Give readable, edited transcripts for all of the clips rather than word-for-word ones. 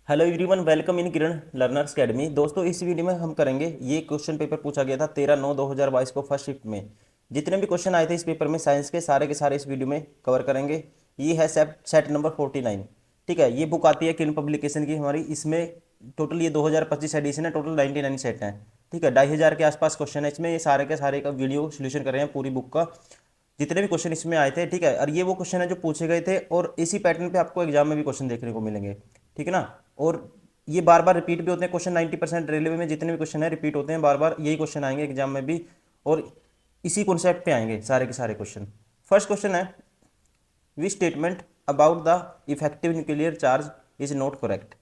Hello everyone, welcome in Kiran learners academy. दोस्तों, इस video में हम करेंगे, ये क्वेश्चन पेपर पूछा गया था 13/9/2022 को फर्स्ट शिफ्ट में। जितने भी क्वेश्चन आए थे इस पेपर में साइंस के सारे इस वीडियो में कवर करेंगे। ये है सेट नंबर 49। ठीक है, ये बुक आती है किरण पब्लिकेशन की हमारी। इसमें टोटल ये 2025 एडिशन है, टोटल 99 सेट हैं। ठीक है, 2500 के आसपास क्वेश्चन है इसमें। ये सारे के सारे का वीडियो सोल्यूशन कर रहे हैं पूरी बुक का, जितने भी क्वेश्चन इसमें आए थे। ठीक है, और ये वो क्वेश्चन है जो पूछे गए थे, और इसी पैटर्न पे आपको एग्जाम में भी क्वेश्चन देखने को मिलेंगे। ठीक है ना। और ये बार बार रिपीट भी होते हैं क्वेश्चन। 90% रेलवे में जितने भी क्वेश्चन है रिपीट होते हैं, बार बार यही क्वेश्चन आएंगे एग्जाम में भी, और इसी कॉन्सेप्ट पे आएंगे सारे के सारे क्वेश्चन। फर्स्ट क्वेश्चन है, which statement about the effective nuclear charge is not correct.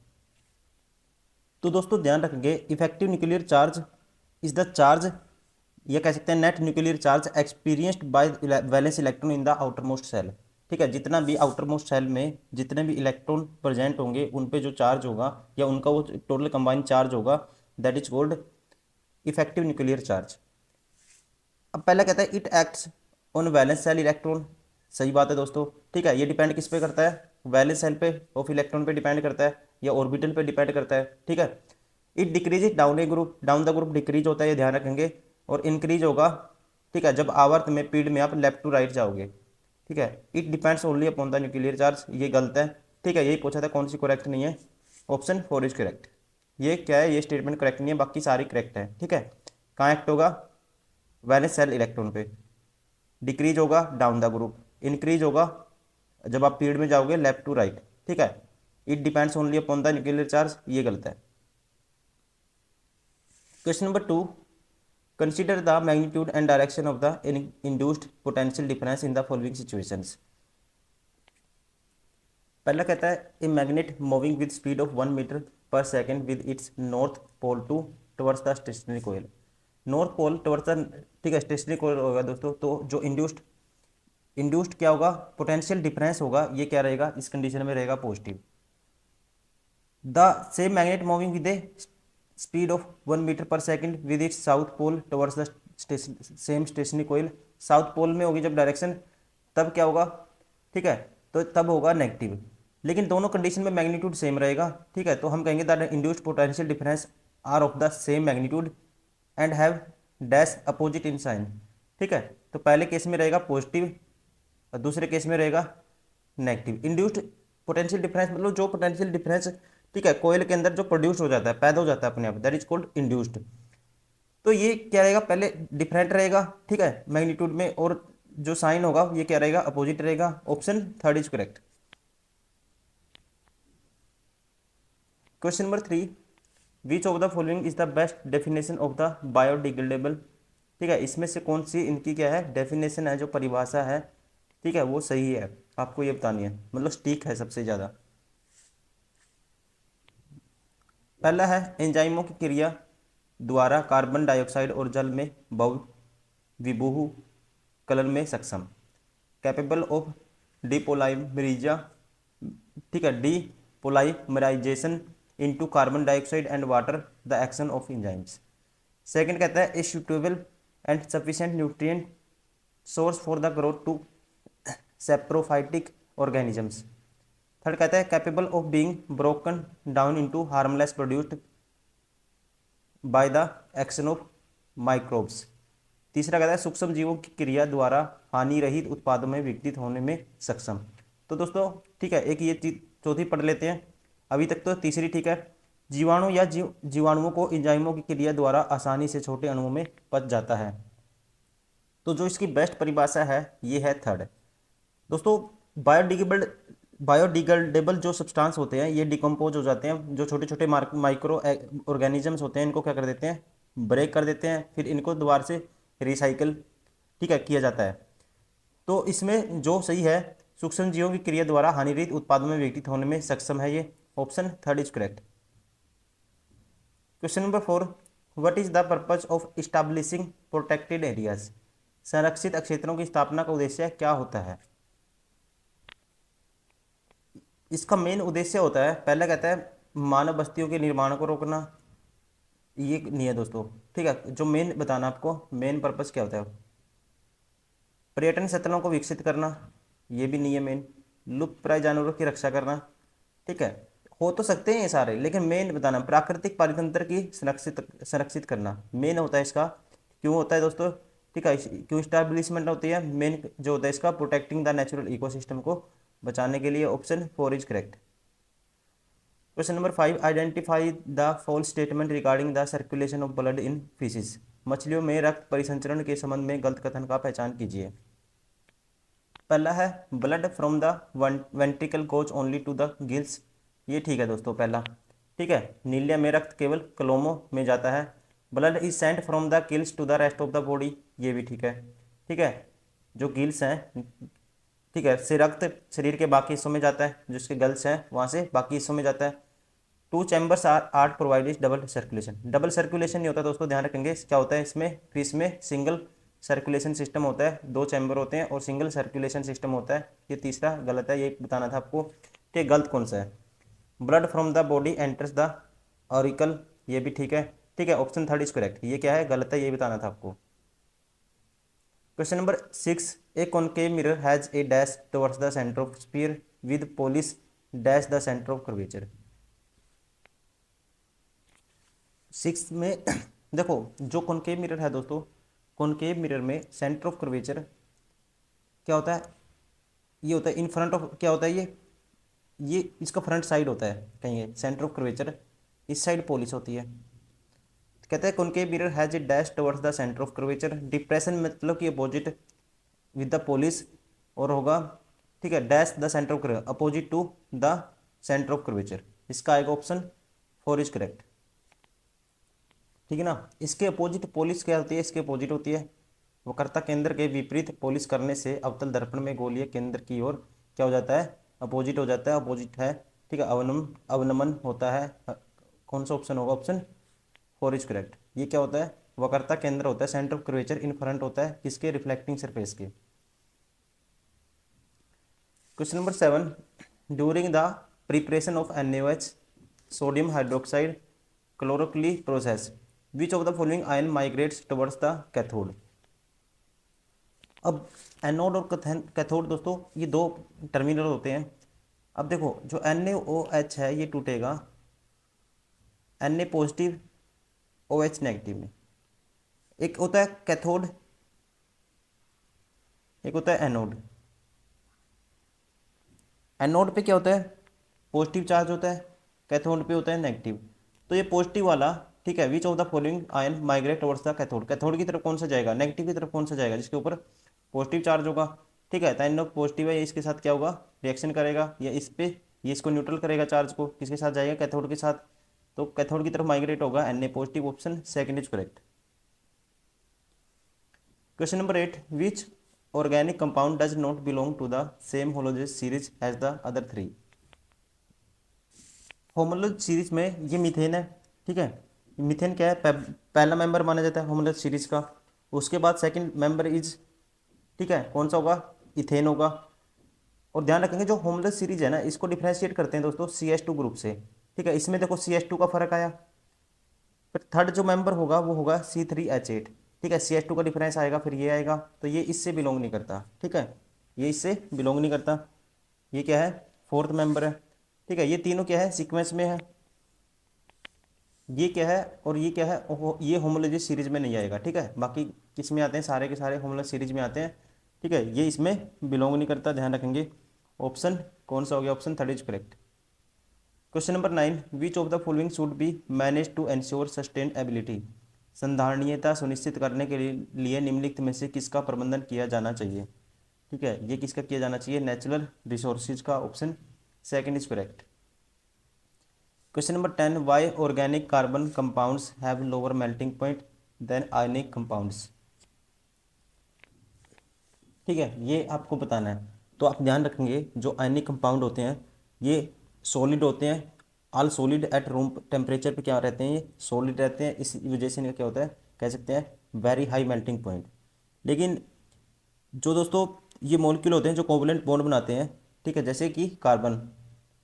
तो दोस्तों ध्यान रखेंगे, effective nuclear charge is the charge, ये कह सकते हैं net nuclear charge experienced by valence electron in the outermost shell. ठीक है, जितना भी आउटर मोस्ट सेल में जितने भी इलेक्ट्रॉन प्रेजेंट होंगे उन पे जो चार्ज होगा या उनका वो टोटल कंबाइंड चार्ज होगा, that is called effective nuclear charge. अब पहला कहता है it acts on valence shell electron. सही बात है दोस्तों। ठीक है, ये डिपेंड किस पे करता है, वैलेंस सेल पे ऑफ इलेक्ट्रॉन पे डिपेंड करता है या ऑर्बिटल पे डिपेंड करता है। ठीक है, it decrease down A group, down the group decrease होता है, ये ध्यान रखेंगे, और इंक्रीज होगा। ठीक है, जब आवर्त में पीरियड में आप लेफ्ट टू राइट जाओगे। ठीक है, it depends only upon the nuclear charge, ये गलत है। ठीक है, यही पूछा था कौन सी करेक्ट नहीं है। Option 4 is correct. ये क्या है, ये स्टेटमेंट करेक्ट नहीं है, बाकी सारी करेक्ट है। ठीक है, कहाँ एक्ट होगा, वैलेंस सेल इलेक्ट्रॉन पे। डिक्रीज होगा डाउन द ग्रुप, इंक्रीज होगा जब आप पीरियड में जाओगे लेफ्ट टू राइट। ठीक है, it depends only upon the nuclear charge, ये गलत है। Question number 2, consider the magnitude and direction of the induced potential difference in the following situations. पहला कहता है a magnet moving with speed of 1 metre per second with its north pole to towards the stationary coil. North pole towards the, ठीक है, stationery कोयल होगा दोस्तों। तो जो induced क्या होगा, पोटेंशियल डिफरेंस होगा, ये क्या रहेगा, इस कंडीशन में रहेगा positive. The same magnet moving with a speed of 1 metre per second with its south pole towards the same stationary coil. South pole में होगी जब डायरेक्शन, तब क्या होगा, ठीक है, तो तब होगा नेगेटिव। लेकिन दोनों कंडीशन में मैग्नीट्यूड सेम रहेगा। ठीक है, तो हम कहेंगे that induced potential difference are of the same magnitude and have dash opposite in sign. ठीक है, तो पहले केस में रहेगा पॉजिटिव और दूसरे केस में रहेगा नेगेटिव। इंड्यूस्ड पोटेंशियल डिफरेंस मतलब जो पोटेंशियल डिफरेंस, ठीक है, कोयल के अंदर जो प्रोड्यूस हो जाता है, पैदा हो जाता है अपने आप, दैट इज कॉल्ड इंड्यूस्ड। तो ये क्या रहेगा, पहले डिफरेंट रहेगा, ठीक है, मैग्नीट्यूड में, और जो साइन होगा ये क्या रहेगा, अपोजिट रहेगा। Option 3 is correct. Question number 3, which of the following is the best definition of the biodegradable. ठीक है, इसमें से कौन सी इनकी क्या है, डेफिनेशन है, जो परिभाषा है, ठीक है, वो सही है, आपको ये बतानी है, मतलब स्टीक है सबसे ज़्यादा। पहला है एंजाइमों की क्रिया द्वारा कार्बन डाइऑक्साइड और जल में बहु विभुह कलन में सक्षम, कैपेबल ऑफ डिपोलाइमरीजा, ठीक है, depolymerisation into carbon dioxide and water, the action of enzymes. Second कहता है a suitable and sufficient nutrient source for the growth to saprophytic organisms. Third कहता है capable of being broken down into harmless produced by the action of microbes. तीसरा कहता है सूक्ष्म जीवों की क्रिया द्वारा हानि रहित उत्पादों में विकसित होने में सक्षम। तो दोस्तों, ठीक है, एक ये चौथी पढ़ लेते हैं। अभी तक तो तीसरी ठीक है, जीवाणु या जीवाणुओं को एंजाइमों की क्रिया द्वारा आसानी से छोटे अणुओं में पच जाता है। तो जो इसकी बेस्ट परिभाषा है ये है थर्ड। दोस्तों, बायोडिग्रेडेबल बायोडिग्रेडेबल जो सब्सटेंस होते हैं ये डिकम्पोज हो जाते हैं, जो छोटे छोटे माइक्रो ऑर्गेनिजम्स होते हैं इनको क्या कर देते हैं, ब्रेक कर देते हैं, फिर इनको दोबारा से रिसाइकल, ठीक है, किया जाता है। तो इसमें जो सही है, सूक्ष्म जीवों की क्रिया द्वारा हानिरहित उत्पादों में विकसित होने में सक्षम है, ये option 3 is correct. Question number 4, what is the purpose of establishing protected areas. संरक्षित क्षेत्रों की स्थापना का उद्देश्य क्या होता है। इसका मेन उद्देश्य होता है, पहला कहता है मानव बस्तियों के निर्माण को रोकना, ये नहीं है दोस्तों। ठीक है, जो मेन बताना आपको, मेन पर्पस क्या होता है, पर्यटन स्थलों को विकसित करना, ये भी नहीं है मेन। लुप्त प्राय जानवरों की रक्षा करना, ठीक है, हो तो सकते हैं ये सारे, लेकिन मेन बताना प्राकृतिक पारितंत्र की संरक्षित संरक्षित करना मेन होता है इसका। क्यों होता है दोस्तों? ठीक है, क्यों स्टैब्लिशमेंट होती है, मेन जो होता है इसका प्रोटेक्टिंग द नेचुरल इकोसिस्टम को बचाने के लिए। Option 4 is correct. Question number 5, identify the false statement regarding the circulation of blood in fishes. मछलियों में रक्त परिसंचरण के संबंध में गलत कथन का पहचान कीजिए। पहला है blood from the ventricle goes only to the gills. ये ठीक है दोस्तों पहला। ठीक है, नीलिया में रक्त केवल कलोमों में जाता है। Blood is sent from the gills to the rest of the body. ये भी ठीक है। ठीक है, जो गिल्स हैं, ठीक है, से रक्त शरीर के बाकी हिस्सों में जाता है, जो इसके गल्स हैं वहाँ से बाकी हिस्सों में जाता है। Two chambers are provided double circulation. Double circulation नहीं होता दोस्तों, ध्यान रखेंगे। क्या होता है इसमें? फिश में सिंगल सर्कुलेशन सिस्टम होता है, 2 चैम्बर होते हैं और सिंगल सर्कुलेशन सिस्टम होता है। ये तीसरा गलत है, ये बताना था आपको। ठीक, गलत कौन सा है? Blood from the body enters the auricle. ये भी ठीक है। ठीक है, ऑप्शन 3 इज करेक्ट। ये क्या है? गलत है, ये बताना था आपको। Question number 6, A concave mirror has a dash towards the centre of sphere with police dash the centre of curvature. 6 में देखो, जो कॉनकेव मिरर है दोस्तों, कॉनकेव मिरर में सेंटर ऑफ कर्वेचर क्या होता है? ये होता है इन फ्रंट ऑफ, क्या होता है ये इसका फ्रंट साइड होता है कहीं। सेंटर ऑफ कर्वेचर इस साइड पोलिस होती है। कहते हैं concave mirror has a dash towards the centre of curvature. Depression मतलब कि अपोजिट विद द पोलिस, और होगा, ठीक है, dash the centre of curvature opposite to the centre of curvature. इसका आएगा ऑप्शन 4 इज करेक्ट। ठीक है ना। इसके अपोजिट पोलिस क्या होती है? इसके अपोजिट होती है वक्रता केंद्र के विपरीत पोलिस करने से अवतल दर्पण में गोलीय केंद्र की ओर क्या हो जाता है? अपोजिट हो जाता है, अपोजिट है। ठीक है, अवनमन होता है। कौन सा ऑप्शन होगा? Option 4 is correct. ये क्या होता है? वक्रता केंद्र होता है, centre of curvature in front होता है किसके? रिफ्लेक्टिंग सरफेस के। Question number 7, during the preparation of NaOH sodium hydroxide chlor alkali process which of the following ion migrates towards the cathode. अब एनोड और कैथोड दोस्तों ये दो टर्मिनल होते हैं। अब देखो, जो NaOH है ये टूटेगा Na पॉजिटिव OH नेगेटिव में। एक होता है कैथोड, एक होता है एनोड। एनोड पे क्या होता है? पॉजिटिव चार्ज होता है, कैथोड पे होता है नेगेटिव। तो ये पॉजिटिव वाला, ठीक है, विच of the following ion migrate towards the cathode. Cathode की तरफ कौन सा जाएगा? नेगेटिव की तरफ कौन सा जाएगा? जिसके ऊपर पॉजिटिव चार्ज होगा। ठीक है, तो एनोड पॉजिटिव है, ये इसके साथ क्या होगा? रिएक्शन करेगा, या इस पे ये इसको न्यूट्रल करेगा, चार्ज को किसके साथ जाएगा? कैथोड के साथ। तो कैथोड की तरफ माइग्रेट होगा Na positive. Option 2 is correct. Question number 8, which organic compound does not belong to the same homologous series as the other 3। Homologous series में ये मीथेन है। ठीक है, मीथेन क्या है? पहला मेंबर माना जाता है होमोलोगस सीरीज का। उसके बाद सेकंड मेंबर इज, ठीक है, कौन सा होगा? इथेन होगा। और ध्यान रखेंगे जो होमोलोगस सीरीज है ना, इसको डिफ्रेंशिएट करते हैं दोस्तों CH2 ग्रुप से। ठीक है, इसमें देखो CH2 का फर्क आया। फिर थर्ड जो मेंबर होगा वो होगा C3H8। ठीक है, CH2 का डिफरेंस आएगा, फिर ये आएगा, तो ये इससे बिलोंग नहीं करता। ठीक है, ये इससे बिलोंग नहीं करता। ये क्या है? फोर्थ मेंबर है। ठीक है, ये तीनों क्या है? सीक्वेंस में है। ये क्या है और ये क्या है? ये होमोलॉजी सीरीज में नहीं आएगा। ठीक है, बाकी किस में आते हैं? सारे के सारे होमोलॉजी सीरीज में आते हैं। ठीक है, ये इसमें बिलोंग नहीं करता, ध्यान रखेंगे। ऑप्शन कौन सा हो गया? Option 3 is correct. Question number 9, which of the following should be manage to ensure sustainability. संधारणीयता सुनिश्चित करने के लिए निम्नलिखित में से किसका प्रबंधन किया जाना चाहिए। ठीक है, ये किसका किया जाना चाहिए? नेचुरल रिसोर्सेज का। Option 2 is correct. Question number 10, why organic carbon compounds have lower melting point than ionic compounds. ठीक है, ये आपको बताना है। तो आप ध्यान रखेंगे जो आयनिक कंपाउंड होते हैं ये सॉलिड होते हैं। All solid at room temperature पे क्या रहते हैं? ये सॉलिड रहते हैं। इस वजह से इनका क्या होता है? कह सकते हैं वेरी हाई मेल्टिंग पॉइंट। लेकिन जो दोस्तों ये मॉलिक्यूल होते हैं जो कोवलेंट बॉन्ड बनाते हैं, ठीक है, जैसे कि कार्बन,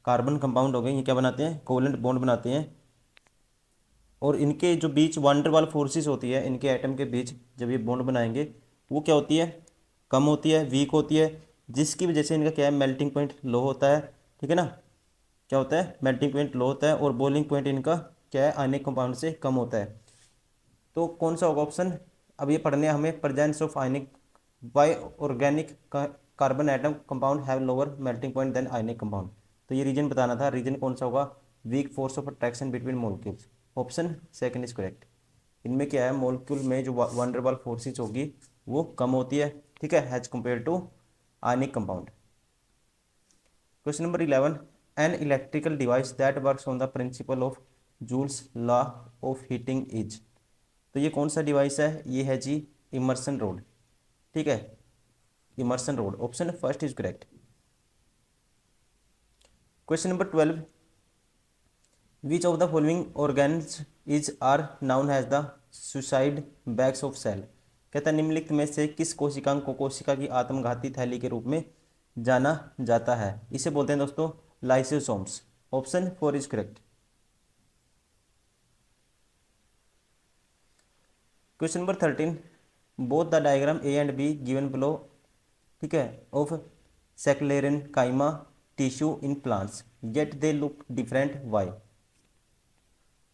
कार्बन कंपाउंड हो गए, ये क्या बनाते हैं? कोवलेंट बॉन्ड बनाते हैं। और इनके जो बीच वांडर वाल फोर्सेस होती है इनके एटम के बीच, जब ये बॉन्ड बनाएंगे वो क्या होती है? कम होती है, वीक होती है, जिसकी वजह से इनका क्या है? मेल्टिंग पॉइंट लो होता है। ठीक है ना। क्या होता है, मेल्टिंग पॉइंट लो होता है और बॉइलिंग पॉइंट इनका क्या है, आयनिक कंपाउंड से कम होता है। तो कौन सा होगा ऑप्शन, अब ये पढ़ने हैं हमें, presence of ionic why organic carbon atom compound have lower melting point than ionic compound. तो ये रीजन बताना था, रीजन कौन सा होगा, weak force of attraction between molecules. Option second is correct. इनमें क्या है, मॉलिक्यूल में जो वंडरबॉल फोर्सेज होगी वो कम होती है, ठीक है, as compare to ionic compound. Question number 11, an electrical device that works on the principle of Joule's law of heating is. तो ये कौन सा डिवाइस है, ये है जी इमर्सन रोड, ठीक है, immersion rod. Option first is correct. Question number 12, which of the following organs is are known as the suicide bags of cell. कहता है निम्नलिखित में से किस कोशिकांग को कोशिका की आत्मघाती थैली के रूप में जाना जाता है, इसे बोलते हैं दोस्तों lysosomes. Option four is correct. Question number 13, both the diagram A and B given below, ठीक है, of sclerenchyma tissue in plants yet they look different why.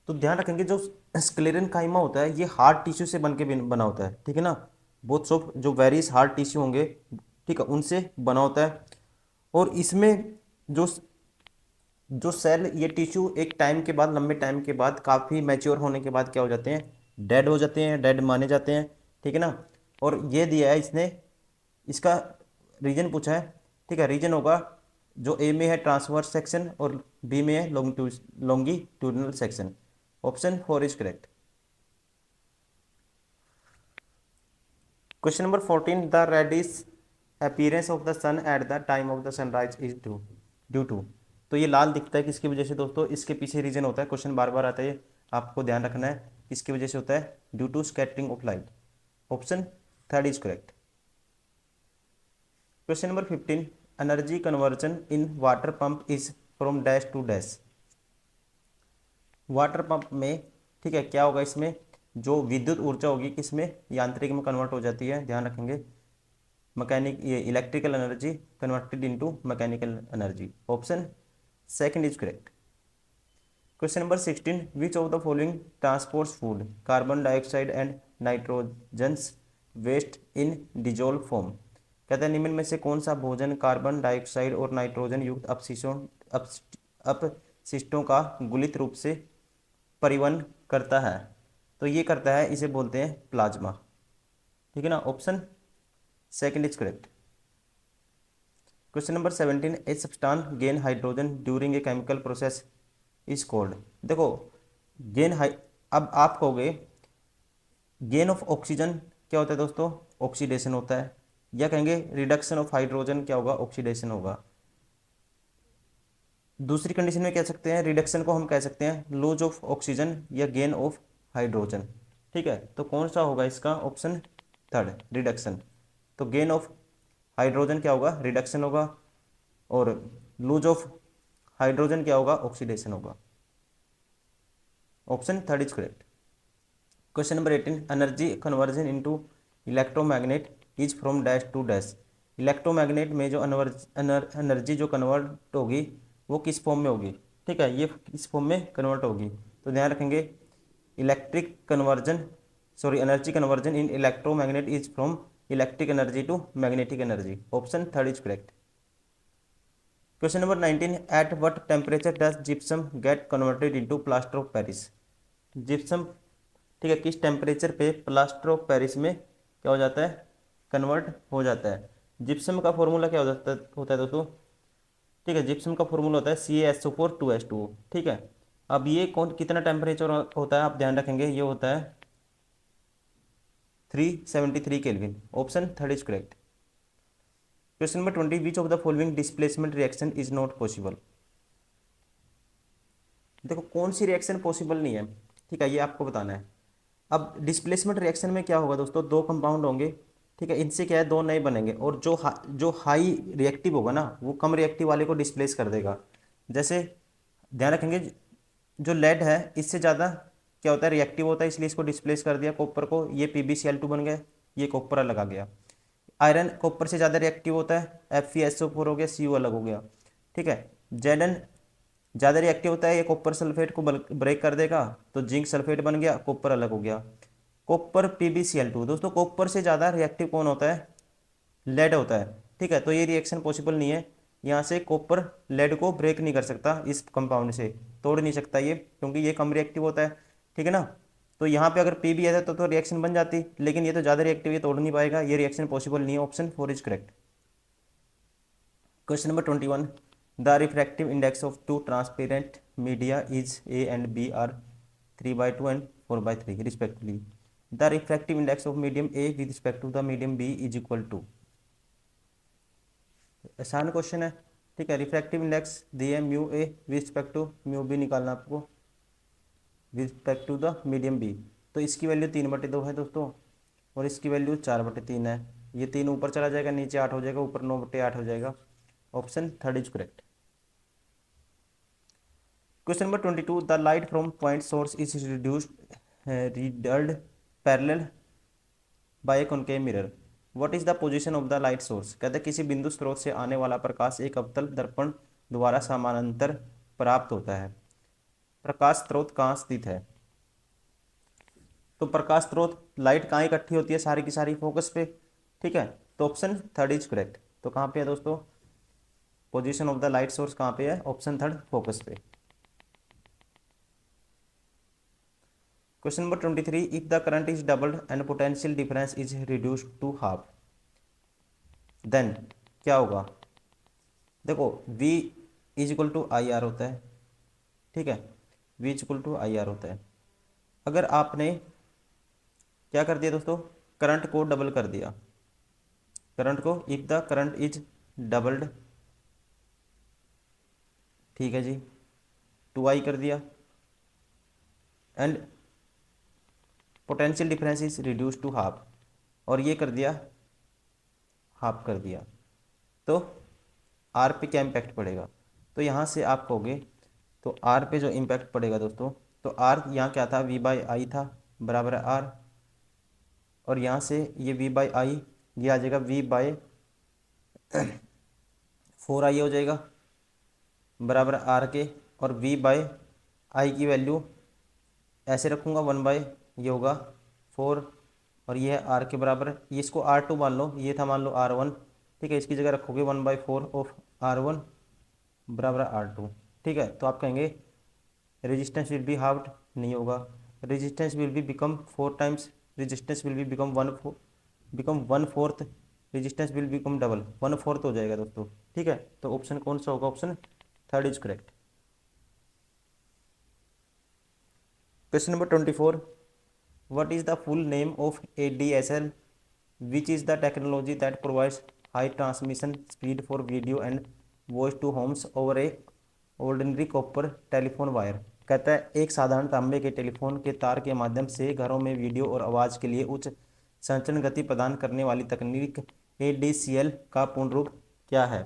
तो ध्यान रखेंगे जो स्क्लेरन काइमा होता है ये हार्ड टिश्यू से बन के बना होता है, ठीक है ना, बहुत सब जो वेरियस हार्ड टिश्यू होंगे, ठीक है, उनसे बना होता है। और इसमें जो जो सेल ये टिश्यू एक टाइम के बाद, लंबे टाइम के बाद, काफ़ी मैच्योर होने के बाद क्या हो जाते हैं, डेड हो जाते हैं, डेड माने जाते हैं, ठीक है ना। और ये दिया है इसने, इसका रीजन पूछा है, ठीक है, रीजन होगा जो ए में है ट्रांसवर्स सेक्शन और बी में है longitudinal section. Option four is correct. Question number 14, the reddish appearance of the sun at the time of the sunrise is due to. तो ये लाल दिखता है किसकी वजह से दोस्तों, इसके पीछे रीजन होता है, क्वेश्चन बार बार आता है, आपको ध्यान रखना है किसकी वजह से होता है, due to scattering of light. Option third is correct. Question number 15, energy conversion in water pump is from dash to dash. Water pump में, ठीक है, क्या होगा इसमें, जो विद्युत ऊर्जा होगी किसमें, यांत्रिक में कन्वर्ट हो जाती है, ध्यान रखेंगे, मैकेनिक ये electrical energy converted into mechanical energy. Option second is correct. Question number 16, which of the following transports food carbon dioxide and nitrogens waste in dissolve form. कहते हैं निम्न में से कौन सा भोजन कार्बन डाइऑक्साइड और नाइट्रोजन युक्त अपशिष्टों का गुलित रूप से परिवहन करता है। तो ये करता है, इसे बोलते हैं प्लाज्मा, ठीक है ना। Option second is correct. Question number 17, a substance gain hydrogen during a chemical process is called. देखो गेन हाई, अब आप कहोगे गेन ऑफ ऑक्सीजन क्या होता है दोस्तों, ऑक्सीडेशन होता है, या कहेंगे रिडक्शन ऑफ हाइड्रोजन क्या होगा, ऑक्सीडेशन होगा। दूसरी कंडीशन में कह सकते हैं, रिडक्शन को हम कह सकते हैं लॉस ऑफ ऑक्सीजन या गेन ऑफ हाइड्रोजन, ठीक है। तो कौन सा होगा इसका, ऑप्शन थर्ड रिडक्शन। तो गेन ऑफ हाइड्रोजन क्या होगा, रिडक्शन होगा, और लूज ऑफ हाइड्रोजन क्या होगा, ऑक्सीडेशन होगा। Option third is correct. Question number 18, energy conversion into electromagnet is from dash to dash. Electromagnet में जो एनर्जी जो कन्वर्ट होगी वो किस फॉर्म में होगी, ठीक है, ये किस फॉर्म में कन्वर्ट होगी। तो ध्यान रखेंगे electric conversion, sorry energy conversion in electromagnet is from electric energy to magnetic energy. Option third is correct. Question number 19, at what temperature does gypsum get converted into plaster of Paris. Gypsum, ठीक है, किस temperature पे plaster of Paris में क्या हो जाता है, convert हो जाता है। जिप्सम का फॉर्मूला क्या होता है दोस्तों, ठीक है, जिप्सम का फॉर्मूला होता है CaSO4 2H2O, ठीक है। अब ये कौन कितना टेम्परेचर होता है, आप ध्यान रखेंगे ये होता है 373 kelvin. Option third is correct. Question number 20, which of the following displacement reaction is not possible. देखो कौन सी रिएक्शन पॉसिबल नहीं है, ठीक है, ये आपको बताना है। अब डिस्प्लेसमेंट रिएक्शन में क्या होगा दोस्तों, दो कंपाउंड होंगे, ठीक है, इनसे क्या है दो नए बनेंगे, और जो हाई रिएक्टिव होगा ना वो कम रिएक्टिव वाले को डिस्प्लेस कर देगा। जैसे ध्यान रखेंगे जो लेड है इससे ज़्यादा क्या होता है, रिएक्टिव होता है, इसलिए इसको डिस्प्लेस कर दिया कॉपर को, ये PbCl2 बन गया, ये कॉपर अलग आ गया। आयरन कॉपर से ज़्यादा रिएक्टिव होता है, FeSO4 हो गया, Cu अलग हो गया, ठीक है। Zn ज़्यादा रिएक्टिव होता है, ये कॉपर सल्फेट को ब्रेक कर देगा, तो जिंक सल्फेट बन गया, कॉपर अलग हो गया। कॉपर PbCl2, दोस्तों कॉपर से ज़्यादा रिएक्टिव कौन होता है? लेड होता है। ठीक है, तो ये रिएक्शन पॉसिबल नहीं है। यहाँ से कॉपर लेड को ब्रेक नहीं कर सकता, इस कंपाउंड से तोड़ नहीं सकता ये, क्योंकि ये कम रिएक्टिव होता है। ठीक है ना। तो यहाँ पे अगर Pb आता तो रिएक्शन बन जाती, लेकिन ये तो ज़्यादा रिएक्टिव, ये तोड़ नहीं पाएगा, ये रिएक्शन पॉसिबल नहीं है। Option 4 is correct. Question number 21, the refractive index of two transparent media is A and B are 3/2 and 4/3 respectively. The refractive index of medium A with respect to the medium B is equal to. आसान question है। ठीक है, refractive index दिए mu A with respect to mu B निकालना आपको with respect to the medium B. तो इसकी value 3/2 है दोस्तों, और इसकी वैल्यू 4/3 है। ये 3 ऊपर चला जाएगा, नीचे 8 हो जाएगा, ऊपर 9/8 हो जाएगा। Option 3 is correct. Question number 22, the light from point source is reduced riddled parallel by a concave mirror. What is the position of the light source. कहते हैं किसी बिंदु स्रोत से आने वाला प्रकाश एक अवतल दर्पण द्वारा समानांतर प्राप्त होता है। प्रकाश स्रोत कहाँ स्थित है? तो प्रकाश स्रोत लाइट कहाँ इकट्ठी होती है? सारी की सारी फोकस पे। ठीक है, तो ऑप्शन 3 इज करेक्ट। तो कहाँ पे है दोस्तों position of the light source? कहाँ पे है? ऑप्शन 3 फोकस पे। Question number 23, if the current is doubled and potential difference is reduced to half, then क्या होगा? देखो V is equal to I R होता है। ठीक है, V is equal to I R होता है। अगर आपने क्या कर दिया दोस्तों, करंट को डबल कर दिया, करंट को, if the current is doubled, ठीक है जी, 2I कर दिया, and potential difference is reduce to half, और ये कर दिया हाफ कर दिया, तो आर पे क्या इम्पैक्ट पड़ेगा? तो यहाँ से आप कहोगे, तो आर पे जो इम्पैक्ट पड़ेगा दोस्तों, तो आर यहाँ क्या था? V/I था, बराबर है आर, और यहाँ से ये V/I, ये आ जाएगा V/4I हो जाएगा, बराबर आर के, और V/I की वैल्यू ऐसे रखूँगा 1/ ये होगा 4, और ये है आर के बराबर, ये इसको R2 मान लो, ये था मान लो R1। ठीक है, इसकी जगह रखोगे 1/4 ऑफ R1 बराबर R2। ठीक है, तो आप कहेंगे रेजिस्टेंस विल बी हाफ्ड, नहीं होगा, resistance will be become 4 times, resistance will be become 1/4, resistance will become double, 1/4 हो जाएगा दोस्तों। ठीक है, तो ऑप्शन कौन सा होगा? Option 3 is correct. Question number 24, what is the full name of ADSL, which is the technology that provides high transmission speed for video and voice to homes over a ordinary copper telephone wire। कहता है एक साधारण तांबे के telephone के तार के माध्यम से घरों में वीडियो और आवाज़ के लिए उच्च संचरण गति प्रदान करने वाली तकनीक ADCL का पूर्ण रूप क्या है?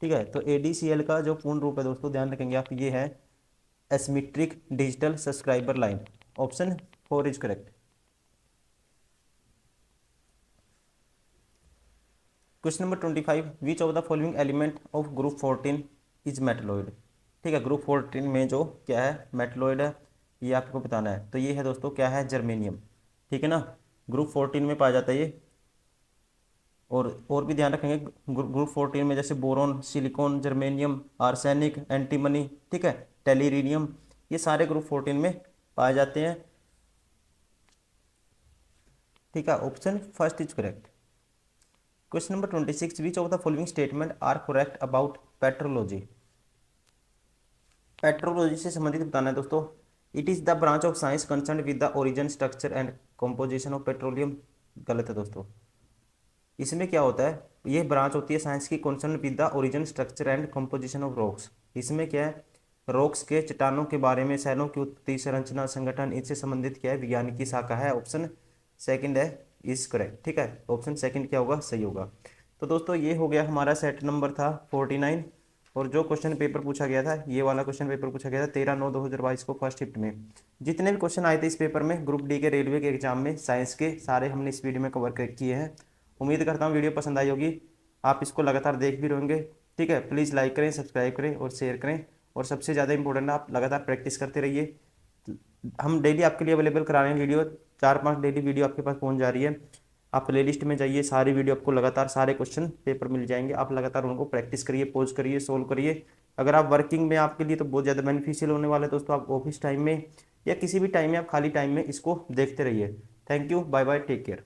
ठीक है, तो ADCL का जो पूर्ण रूप है दोस्तों, ध्यान रखेंगे आप, ये है asymmetric digital subscriber line. Option 4 is correct. Question number 25, which of the following element of group 14 is metalloid. ठीक है, ग्रुप 14 में जो क्या है? मेटलॉइड है, ये आपको बताना है। तो ये है दोस्तों क्या है? जर्मेनियम। ठीक है ना, ग्रुप 14 में पाया जाता है ये। और भी ध्यान रखेंगे, ग्रुप 14 में जैसे boron, silicon, germanium, arsenic, antimony, ठीक है, टेलीरिडियम, ये सारे ग्रुप 14 में पाए जाते हैं। ठीक है, option 1 is correct. Question number 26, which of the following statement are correct about petrology. Petrology से संबंधित बताना है दोस्तों। It is the branch of science concern with the origin, structure and composition of petroleum. गलत है दोस्तों। इसमें क्या होता है? ये ब्रांच होती है साइंस की concern with the origin, structure and composition of rocks. इसमें क्या है? रॉक्स के चट्टानों के बारे में, शैलों की उत्पत्ति, संरचना, संगठन, इनसे संबंधित क्या है? विज्ञान की शाखा है। ऑप्शन 2 है इज करेक्ट। ठीक है, ऑप्शन 2 क्या होगा? सही होगा। तो दोस्तों ये हो गया हमारा सेट नंबर था 49, और जो क्वेश्चन पेपर पूछा गया था, ये वाला क्वेश्चन पेपर पूछा गया था 13/9/2022 को फर्स्ट शिफ्ट में। जितने भी क्वेश्चन आए थे इस पेपर में ग्रुप डी के रेलवे के एग्जाम में साइंस के, सारे हमने इस वीडियो में कवर किए हैं। उम्मीद करता हूँ वीडियो पसंद आई होगी, आप इसको लगातार देख भी रहेंगे। ठीक है, प्लीज़ लाइक करें, सब्सक्राइब करें और शेयर करें। और सबसे ज़्यादा इंपॉर्टेंट आप लगातार प्रैक्टिस करते रहिए। हम डेली आपके लिए अवेलेबल करा रहे हैं वीडियो, 4-5 डेली वीडियो आपके पास पहुंच जा रही है। आप प्लेलिस्ट में जाइए, सारी वीडियो आपको लगातार सारे क्वेश्चन पेपर मिल जाएंगे। आप लगातार उनको प्रैक्टिस करिए, पोज करिए, सोल्व करिए। अगर आप वर्किंग में, आपके लिए तो बहुत ज़्यादा बेनिफिशियल होने वाला है दोस्तों। आप ऑफिस टाइम में या किसी भी टाइम में, आप खाली टाइम में इसको देखते रहिए। Thank you, bye bye, take care.